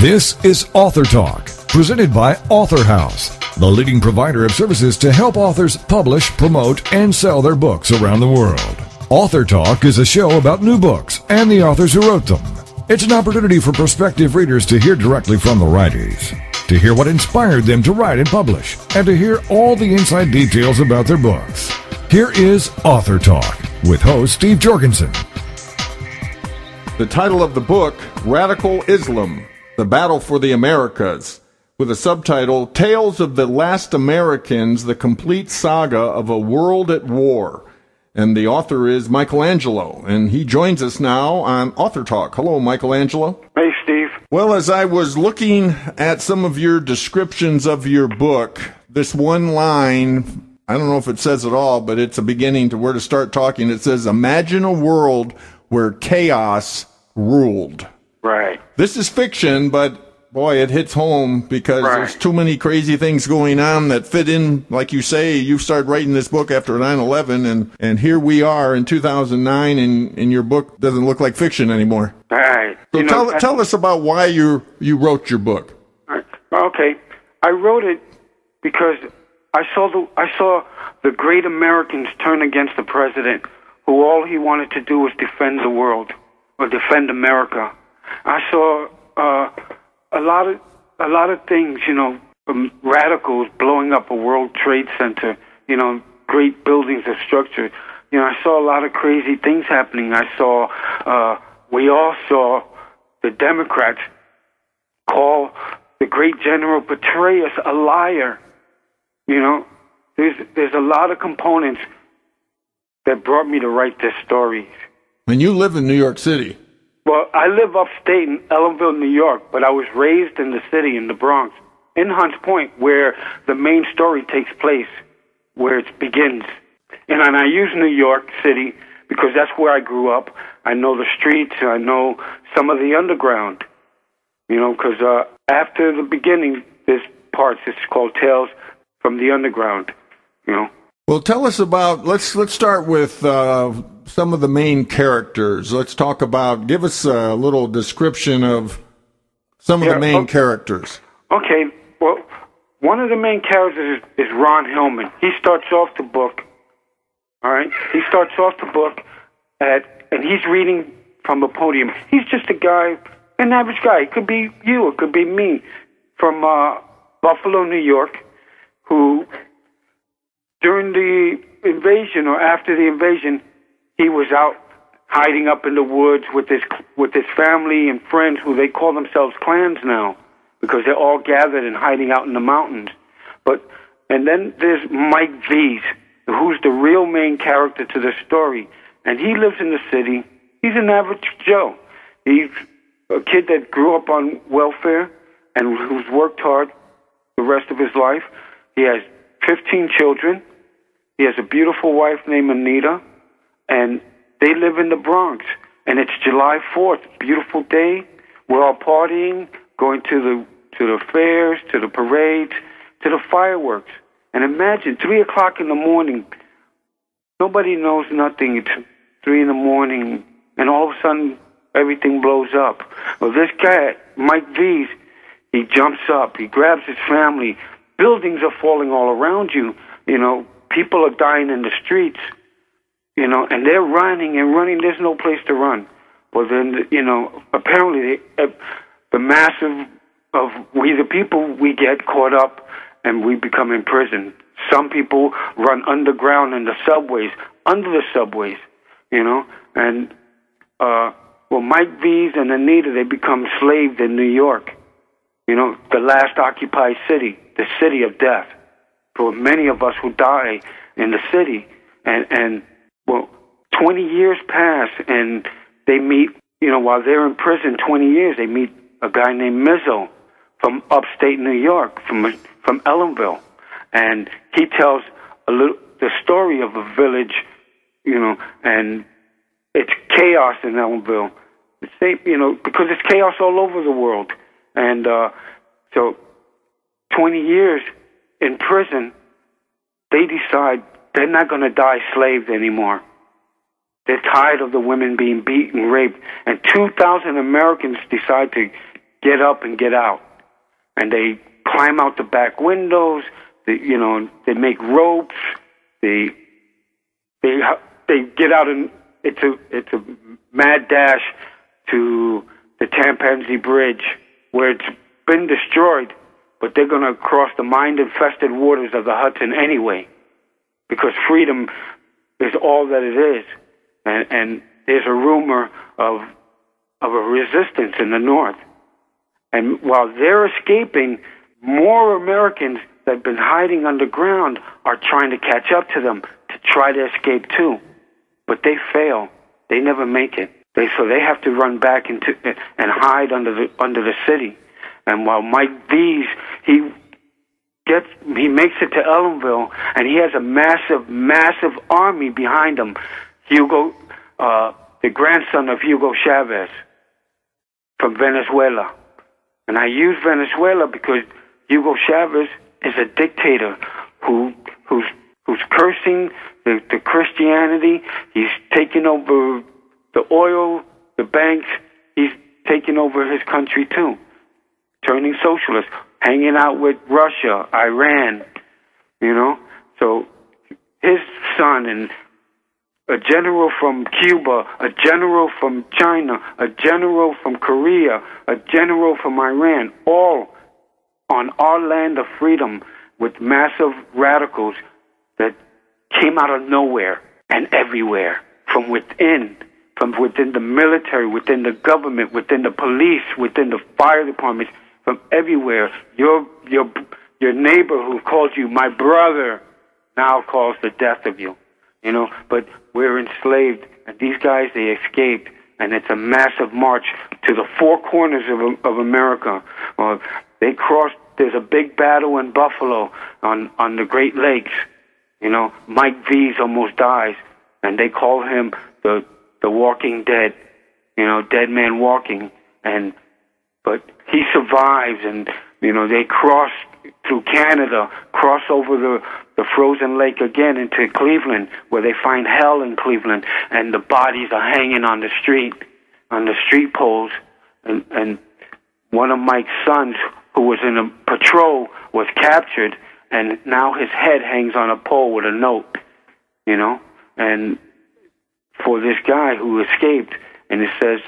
This is Author Talk, presented by Author House, the leading provider of services to help authors publish, promote, and sell their books around the world. Author Talk is a show about new books and the authors who wrote them. It's an opportunity for prospective readers to hear directly from the writers, to hear what inspired them to write and publish, and to hear all the inside details about their books. Here is Author Talk with host Steve Jergeson. The title of the book, Radical Islam, The Battle for the Americas, with a subtitle, Tales of the Last Americans, The Complete Saga of a World at War. And the author is Michelangelo, and he joins us now on Author Talk. Hello, Michelangelo. Hey, Steve. Well, as I was looking at some of your descriptions of your book, this one line, I don't know if it says it all, but it's a beginning to where to start talking. It says, imagine a world where chaos ruled. Right. This is fiction, but boy, it hits home because there's too many crazy things going on that fit in. Like you say, you started writing this book after 9/11, and here we are in 2009, and your book doesn't look like fiction anymore. Right. So tell us about why you wrote your book. Okay. I wrote it because I saw the great Americans turn against the president, who all he wanted to do was defend the world or defend America. I saw a lot of things, radicals blowing up a World Trade Center, great buildings of structure. I saw a lot of crazy things happening. We all saw the Democrats call the great General Petraeus a liar. There's a lot of components that brought me to write this story. And you live in New York City. Well, I live upstate in Ellenville, New York, but I was raised in the city, in the Bronx, in Hunts Point, where the main story takes place, where it begins. And I use New York City because that's where I grew up. I know the streets. I know some of the underground, because after the beginning, this part is called Tales from the Underground, Well, tell us about, let's start with some of the main characters. Let's talk about, give us a little description of some of the main characters. Okay, well, one of the main characters is Ron Hillman. He starts off the book, all right? He starts off the book and he's reading from a podium. He's just a guy, an average guy. It could be you, it could be me, from Buffalo, New York, who during the invasion or after the invasion, he was out hiding up in the woods with his family and friends, who they call themselves clans now, because they're all gathered and hiding out in the mountains. And then there's Mike V's, who's the real main character to the story, and he lives in the city. He's an average Joe. He's a kid that grew up on welfare and who's worked hard the rest of his life. He has 15 children. He has a beautiful wife named Anita, and they live in the Bronx. And it's July 4th, beautiful day. We're all partying, going to the fairs, to the parades, to the fireworks. And imagine, 3 o'clock in the morning, nobody knows nothing. It's 3 in the morning, and all of a sudden, everything blows up. Well, this guy, Mike V's, he jumps up, he grabs his family. Buildings are falling all around you, people are dying in the streets, and they're running and running. There's no place to run. Well, then, apparently the massive of we the people, we get caught up and we become imprisoned. Some people run underground in the subways, under the subways, and, Mike V's and Anita, they become slaves in New York, the last occupied city, the city of death. For many of us who die in the city, and 20 years pass, and they meet, while they're in prison 20 years, they meet a guy named Mizzo from upstate New York, from Ellenville, and he tells the story of a village, and it's chaos in Ellenville. Because it's chaos all over the world, and so 20 years in prison, they decide they're not going to die slaves anymore. They're tired of the women being beaten, raped, and 2,000 Americans decide to get up and get out. And they climb out the back windows. They make ropes. They get out, and it's a mad dash to the Chimpanzee Bridge, where it's been destroyed, but they're going to cross the mine-infested waters of the Hudson anyway, because freedom is all that it is. And there's a rumor of a resistance in the north. And while they're escaping, more Americans that have been hiding underground are trying to catch up to them to try to escape too. But they fail. They never make it. So they have to run back and hide under the city. And while Mike V's, he makes it to Ellenville, and he has a massive army behind him. Hugo, the grandson of Hugo Chavez from Venezuela. And I use Venezuela because Hugo Chavez is a dictator who's cursing the Christianity. He's taking over the oil, the banks. He's taking over his country too, turning socialist, hanging out with Russia, Iran, So his son and a general from Cuba, a general from China, a general from Korea, a general from Iran, all on our land of freedom with massive radicals that came out of nowhere and everywhere, from within the military, within the government, within the police, within the fire departments, from everywhere. Your neighbor who called you my brother now calls the death of you. But we're enslaved, and these guys, they escaped, and it's a massive march to the four corners of America. They crossed. There's a big battle in Buffalo on the Great Lakes. Mike V's almost dies, and they call him the Walking Dead. Dead man walking, but he survives, and they cross through Canada, cross over the frozen lake again into Cleveland, where they find hell in Cleveland, and the bodies are hanging on the street poles, and one of Mike's sons, who was in a patrol, was captured, and now his head hangs on a pole with a note, and for this guy who escaped, and it says,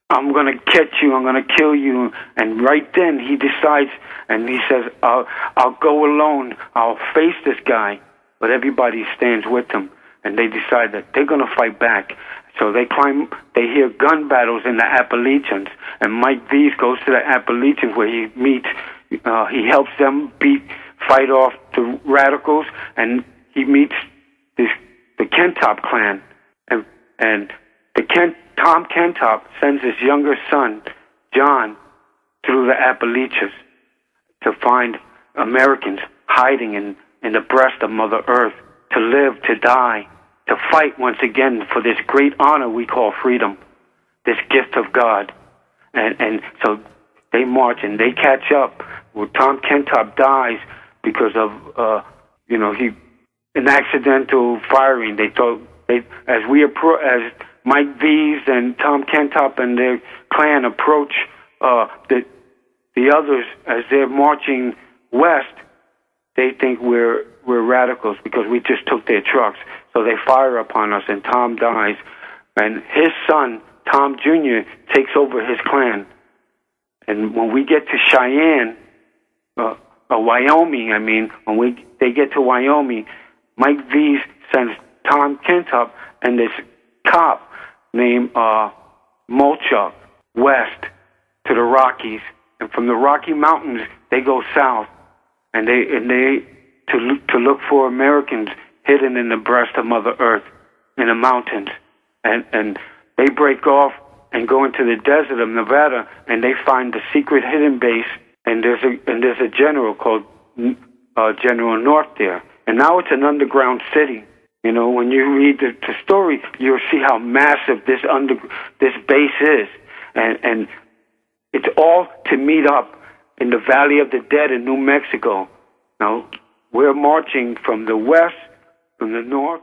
I'm going to catch you, I'm going to kill you. And right then he decides, and he says, I'll go alone, I'll face this guy. But everybody stands with him, and they decide that they're going to fight back. So they hear gun battles in the Appalachians, and Mike V's goes to the Appalachians where he meets, he helps them fight off the radicals, and he meets the Kentop clan. And Tom Kentop sends his younger son, John, through the Appalachians to find Americans hiding in the breast of Mother Earth, to live, to die, to fight once again for this great honor we call freedom, this gift of God. And so they march and they catch up. Well, Tom Kentop dies because of, an accidental firing. As Mike V's and Tom Kentop and their clan approach the others as they're marching west, they think we're radicals because we just took their trucks. So they fire upon us, and Tom dies. And his son, Tom Jr., takes over his clan. And when we get to Cheyenne, Wyoming, they get to Wyoming, Mike V sends Tom Kentop and this cop named Molchuk west to the Rockies, and from the Rocky Mountains they go south, and they to look for Americans hidden in the breast of Mother Earth in the mountains, and they break off and go into the desert of Nevada, and they find the secret hidden base, and there's a general called General North there, and now it's an underground city. When you read the story, you'll see how massive this base is, and it's all to meet up in the Valley of the Dead in New Mexico. Now we're marching from the west, from the north,